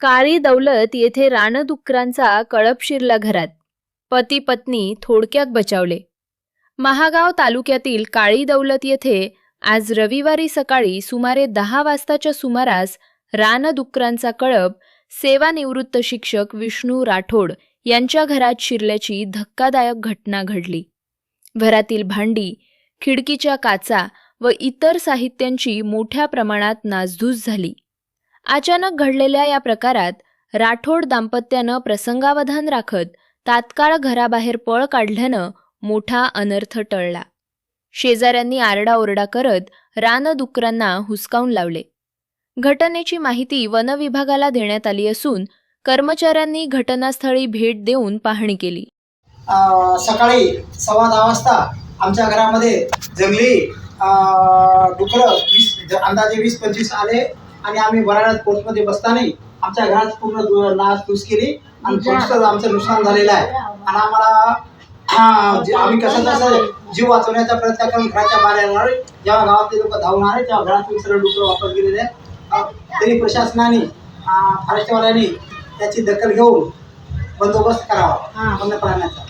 काळी दौलत येथे रानडुकरांचा कळप शिरला घरात. पती पत्नी थोडक्यात बचावले. महागाव तालुक्यातील काळी दौलत येथे आज रविवारी सकाळी सुमारे 10 वाजताच्या सुमारास रानडुकरांचा कळप सेवानिवृत्त शिक्षक विष्णू राठोड यांच्या घरात शिरल्याची धक्कादायक घटना घडली. घरातील भांडी, खिडकीच्या काचा व इतर साहित्यांची मोठ्या प्रमाणात नासधूस झाली. अचानक घडलेल्या या प्रकारात राठोड दाम्पत्यानं प्रसंगावधान राखत तात्काळ घराबाहेर पळ काढल्यानं मोठा अनर्थ टळला. शेजाऱ्यांनी आरडाओरडा करत रानडुकरांना हुसकावून लावले. घटनेची माहिती वनविभागाला देण्यात आली असून कर्मचाऱ्यांनी घटनास्थळी भेट देऊन पाहणी केली. सकाळी 10:15 वाजता आमच्या घरामध्ये जंगली डुकरं अंदाजे 20-25 आले आणि आम्ही वराडात कोर्टमध्ये बसताना आमच्या घरात पूर्ण नासधूस केली आणि थोडंसं आमचं नुकसान झालेलं आहे. आणि आम्हाला आम्ही कसं जीव वाचवण्याचा प्रयत्न करून घराच्या बाहेर येणार. जेव्हा गावातले लोक धावून आले तेव्हा घरातून सर्व डुकरं वापस गेलेले आहेत. तरी प्रशासनाने फॉरेस्टवाल्यांनी त्याची दखल घेऊन बंदोबस्त करावा वन्य प्राण्याचा.